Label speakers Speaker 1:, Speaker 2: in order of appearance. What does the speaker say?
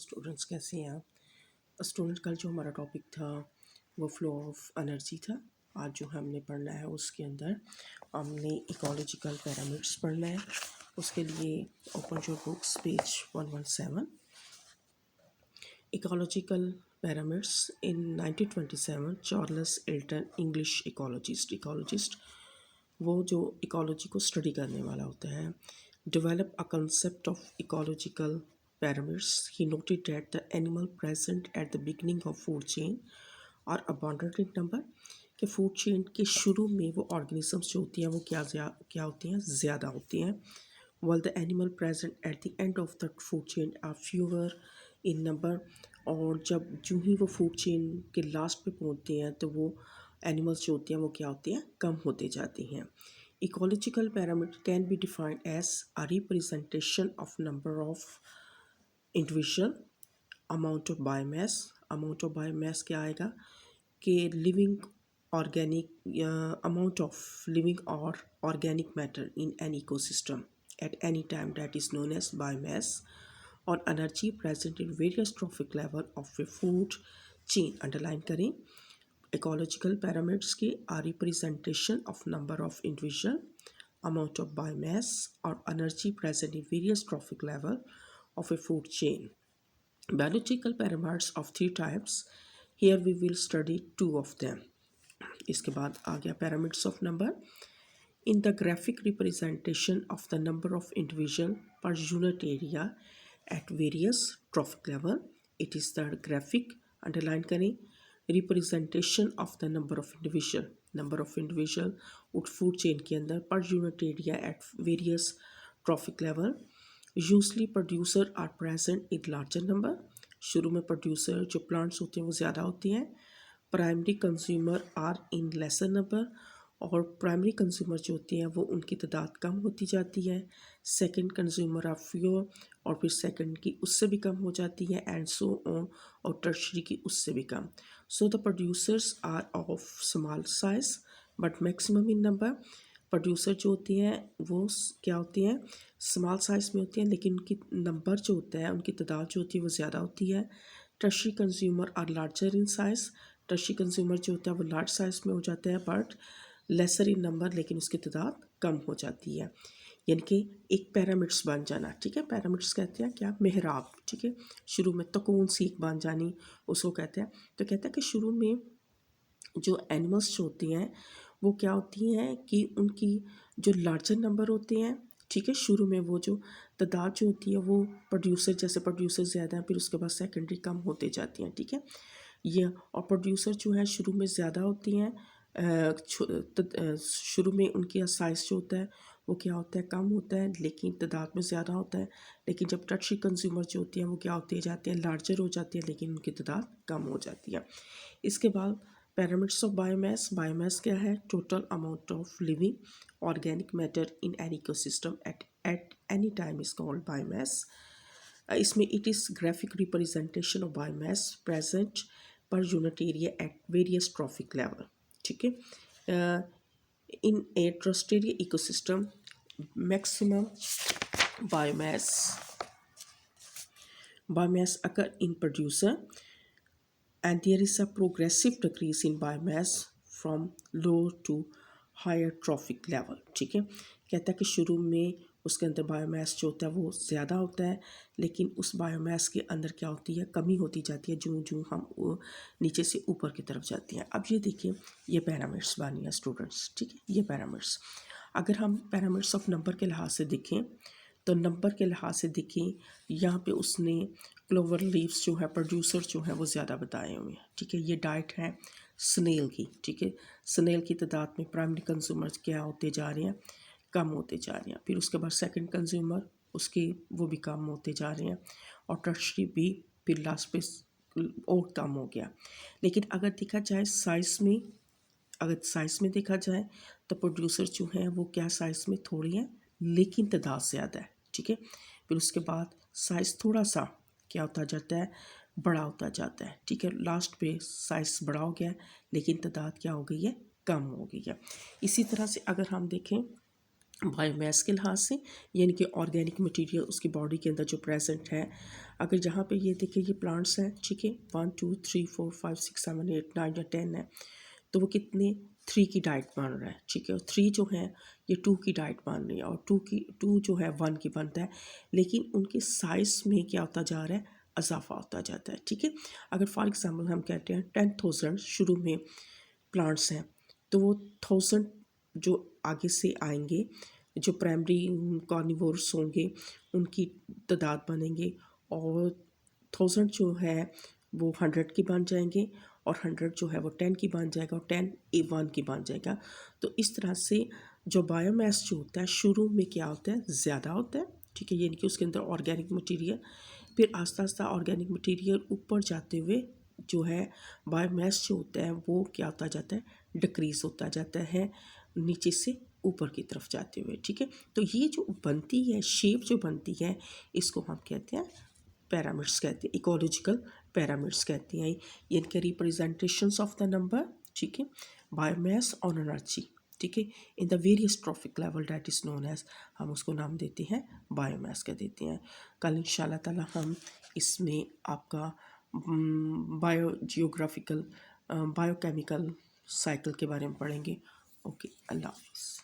Speaker 1: Students कैसे हैं आप? स्टूडेंट कल जो हमारा टॉपिक था वो फ्लो ऑफ एनर्जी था। आज जो हमने पढ़ना है उसके अंदर हमने इकोलॉजिकल पैरामीटर्स पढ़ना है। उसके लिए open your books page 117। Ecological parameters in 1927 Charles Elton English ecologist वो जो इकोलॉजी को स्टडी करने वाला होता है develop a concept of ecological pyramids. He noted that the animal present at the beginning of food chain are abundant in number. कि food chain के शुरू में वो ऑर्गेनिजम्स जो होती हैं वो क्या होती हैं, ज़्यादा होती हैं. while the animal present at the end of the food chain are fewer in number. और जब जो ही वो फूड चेन के लास्ट पे पहुंचते हैं तो वो एनिमल्स जो होती हैं वो क्या होती हैं, कम होते जाती हैं. Ecological parameter can be defined as a representation of number of individual, amount of biomass. amount of biomass क्या आएगा कि living organic amount of living or organic matter in an ecosystem at any time, that is known as biomass. or energy present in various trophic level of a food chain. underline करें. Ecological pyramids की are representation of number of individual, amount of biomass or energy present in various trophic level of a food chain. Biological pyramids of three types. Here we will study two of them. इसके बाद आ गया pyramids of number. In the graphic representation of the number of individual per unit area at various trophic level, it is the graphic, underline करें, representation of the number of individual at food chain के अंदर per unit area at various trophic level. Usually producer are present in larger number. शुरू में producer जो plants होते हैं वो ज़्यादा होती हैं. Primary consumer are in lesser number. और प्राइमरी कंज्यूमर जो होती हैं वो उनकी तादाद कम होती जाती है. सेकंड कंज्यूमर आर फ्यूअर, और फिर सेकंड की उससे भी कम हो जाती है, एंड सो ऑन. और टर्शरी की उससे भी कम. So the producers are of small size but maximum in number. Producer जो होती हैं वो क्या होती हैं, स्मॉल साइज़ में होती हैं, लेकिन उनकी नंबर जो होता है, उनकी तादाद जो होती है वो ज़्यादा होती है. Tertiary consumer are larger in size. Tertiary consumer जो होता है वो लार्ज साइज़ में हो जाता है बट लेसर इन नंबर, लेकिन उसकी तादाद कम हो जाती है. यानी कि एक पैरामिड्स बन जाना. ठीक है, पैरामिड्स कहते हैं क्या, मेहराब. ठीक है, शुरू में तकून सीख बन जानी उसको कहते हैं. तो कहते हैं कि शुरू में जो एनिमल्स जो होती हैं वो क्या होती हैं कि उनकी जो लार्जर नंबर होते हैं, ठीक है, शुरू में वो जो तादाद जो होती है वो प्रोड्यूसर, जैसे प्रोड्यूसर ज़्यादा हैं फिर उसके बाद सेकेंडरी कम होते जाती हैं. ठीक है, ये और प्रोड्यूसर जो है शुरू में ज़्यादा होती हैं. शुरू में उनकी साइज़ जो होता है वो क्या होता है, कम होता है, लेकिन तादाद में ज़्यादा होता है. लेकिन जब टर्शरी कंज्यूमर जो होती हैं वो क्या होती जाती हैं, लार्जर हो जाती है, लेकिन उनकी तादाद कम हो जाती है. इसके बाद पैरामीटर्स ऑफ बायोमास. बायोमास क्या है, total amount of living organic matter in an ecosystem at any time is called biomass. इसमें it is graphic representation of biomass present per unit area at various trophic level. ठीक है, in a terrestrial ecosystem maximum biomass occur in producer, and there is a progressive decrease in biomass from low to higher trophic level. ठीक है, कहता है कि शुरू में उसके अंदर बायोमास जो होता है वो ज़्यादा होता है, लेकिन उस बायोमास के अंदर क्या होती है, कमी होती जाती है जो जो हम नीचे से ऊपर की तरफ जाते हैं. अब ये देखिए, ये पैरामीटर्स बनी है स्टूडेंट्स. ठीक है, ये पैरामीटर्स अगर हम पैरामीटर्स ऑफ नंबर के लिहाज से देखें तो नंबर के लिहाज से देखें, यहाँ पे उसने क्लोवर लीव्स जो है प्रोड्यूसर जो है वो ज़्यादा बताए हुए हैं. ठीक है, ये डाइट है स्नेल की. ठीक है, स्नेल की तादाद में प्राइमरी कंज्यूमर्स क्या होते जा रहे हैं, कम होते जा रहे हैं. फिर उसके बाद सेकंड कंज्यूमर उसके वो भी कम होते जा रहे हैं, और टर्शरी भी फिर लास्ट पे और कम हो गया. लेकिन अगर देखा जाए साइज़ में, अगर साइज़ में देखा जाए तो प्रोड्यूसर जो हैं वो क्या साइज़ में थोड़ी हैं, लेकिन तादाद ज़्यादा है. ठीक है, फिर उसके बाद साइज़ थोड़ा सा क्या होता जाता है, बड़ा होता जाता है. ठीक है, लास्ट पे साइज़ बड़ा हो गया लेकिन तादाद क्या हो गई है, कम हो गई है. इसी तरह से अगर हम देखें बायोमास के लिहाज से, यानी कि ऑर्गेनिक मटेरियल उसकी बॉडी के अंदर जो प्रेजेंट है। अगर जहाँ पे ये देखिए ये प्लांट्स हैं, ठीक है, 1 2 3 4 5 6 7 8 9 या 10 है, तो वो कितने 3 की डाइट मान रहा है, ठीक है, और 3 जो है ये 2 की डाइट मान रही है, और 2 जो है 1 की बनता है, लेकिन उनके साइज़ में क्या होता जा रहा है, इजाफा होता जाता है, ठीक है। अगर फॉर एग्जांपल हम कहते हैं 10,000 शुरू में प्लांट्स हैं, तो वो 1000 जो आगे से आएंगे, जो प्राइमरी कार्निवोर्स होंगे उनकी तादाद बनेंगे, और 1000 जो है वो 100 की बन जाएंगे, और 100 जो है वो 10 की बन जाएगा, और 10 1 की बन जाएगा। तो इस तरह से जो बायोमास जो होता है शुरू में क्या होता है, ज़्यादा होता है, ठीक है, यानी कि उसके अंदर ऑर्गेनिक मटेरियल, फिर आस्ता आस्ता ऑर्गेनिक मटेरियल ऊपर जाते हुए जो है बायोमास जो होता है वो क्या होता जाता है, डिक्रीज़ होता जाता है नीचे से ऊपर की तरफ जाते हुए, ठीक है। तो ये जो बनती है शेप जो बनती है, इसको हम कहते हैं पैरामिड्स कहते हैं, इकोलॉजिकल पैरामिड्स कहते हैं, इनके रिप्रेजेंटेशंस ऑफ द नंबर, ठीक है, बायोमास और एनर्जी, ठीक है, in the various trophic level that is known as, हम उसको नाम देते हैं बायोमास कह देते हैं। कल इंशाल्लाह ताला हम इसमें आपका बायो जियोग्राफिकल बायोकेमिकल साइकिल के बारे में पढ़ेंगे। ओके, अल्लाह हाफिज़।